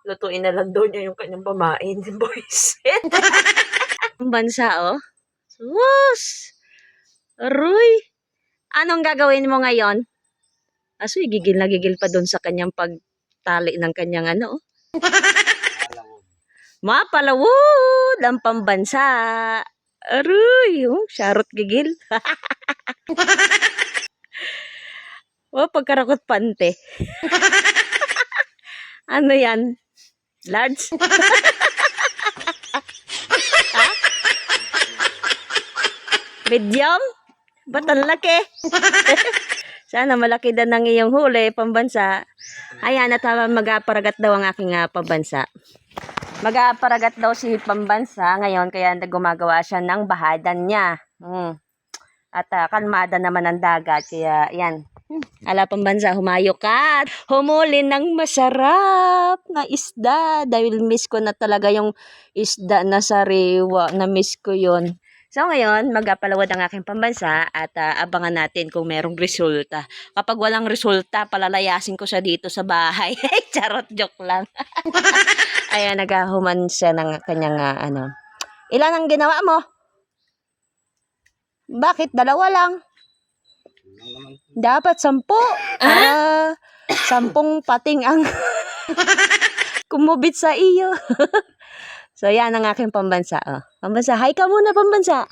Lutuin na lang daw niya yung kanyang pamain, boys. Ang bansa, oh. Sus! Aroy! Anong gagawin mo ngayon? Asoy, gigil na gigil pa doon sa kanyang pagtali ng kanyang ano, oh. Mapalawod ang pambansa. Aroy, oh, syarot gigil. Oh, pagkarakot pante. Ano yan? Large? Ha? Medium? Ba't ang laki? Sana malaki din ang iyong huli, pambansa. Ayan, at mag-aparagat daw ang aking pambansa. Mag-aparagat daw si pambansa ngayon, kaya gumagawa siya ng bahadan niya. At kalmada naman ang dagat, kaya yan. Ala pambansa, humayo ka. Humuli ng masarap na isda. Dahil miss ko na talaga yung isda na sariwa. Na-miss ko yun. So ngayon, magpalawad ang aking pambansa at abangan natin kung merong resulta. Kapag walang resulta, palalayasin ko siya dito sa bahay. Charot, joke lang. Ayan, naghahuman siya ng kanyang ano. Ilan ang ginawa mo? Bakit? 2 lang? Dapat 10. 10 pating ang kumubit sa iyo. So, yan ang aking pambansa. Oh. Pambansa, hi ka muna, pambansa.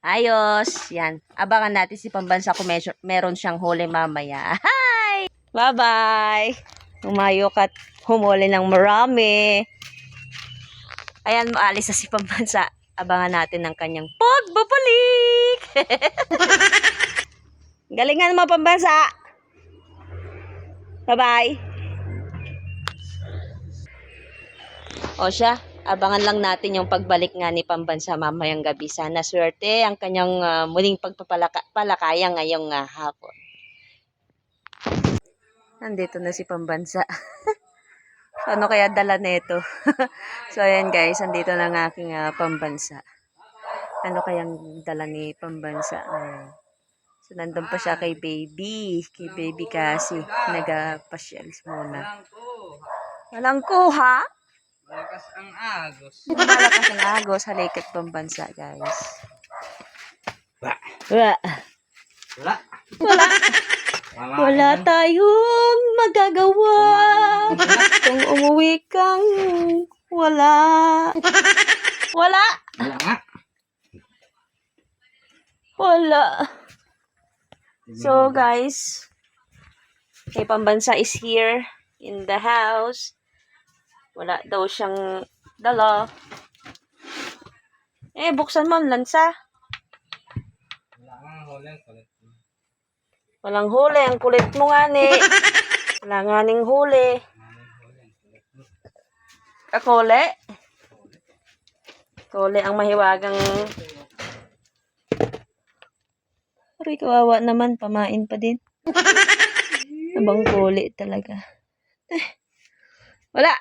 Ayos. Yan. Abangan natin si pambansa kung meron siyang huli mamaya. Hi! Bye-bye! Umayo ka at humuli ng marami. Ayan, maalis na si pambansa. Abangan natin ang kanyang pagbabalik. Galingan mo, pambansa. Bye-bye. O siya, abangan lang natin yung pagbalik nga ni pambansa mamayang gabi. Sana swerte ang kanyang muling pagpapalakaya ngayong hapon. Nandito na si pambansa. Ano kaya dala nito? So ayan guys, andito na ang aking pambansa. Ano kayang dala ni pambansa? So nandun pa siya kay baby kasi nagapasyal muna. Walang kuha? Malakas ang agos. Malakas ang agos, halikat pambansa guys. Wala. Wala tayong magagawa kung umuwi kang wala. Wala. Wala. So guys, kay pambansa is here in the house. Wala daw siyang dala. Buksan mo ang lansa. Walang huli. Ang kulit mo nga ni. Wala nga ning huli. Kakole. Kole ang mahiwagang. Aray, kawawa naman. Pamain pa din. Abang kole talaga. Wala.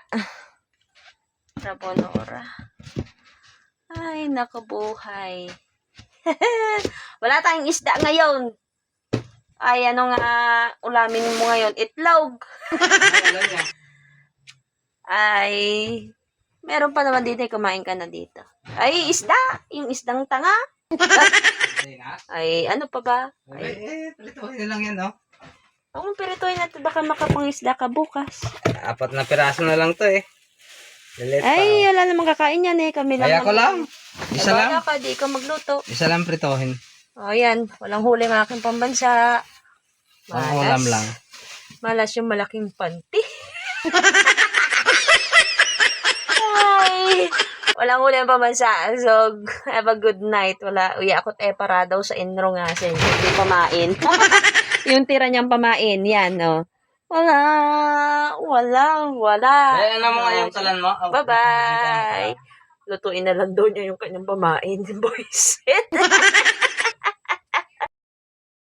Rabonora. Ay, nakabuhay. Wala tayong isda ngayon. Ay, ano nga ulamin mo ngayon? Itlog. Ay, meron pa naman dito. Kumain ka na dito. Ay, isda. Yung isdang tanga. Ay, ano pa ba? Ay, pirituhin na lang yan, no? Ang pirituhin natin. Baka makapangisda ka bukas. 4 na piraso na lang to, eh. Ay, wala namang kakain yan, eh. Kami lang. Kaya ko lang. Isa lang. Ka, di ka magluto. Isa lang pritohin. O, yan. Walang huli ng aking pambansa. Ang ulam lang. Malas yung malaking panty. Ay, walang huli ng pambansa. So, have a good night. Wala, uyakot para daw sa inro nga sa inyo. Hindi pamain. Yung tira niyang pamain, yan, no. Wala. Eh, ano mo nga yung talan mo? Bye-bye. Lutuin na lang daw niya yung kanyang pamain, boys.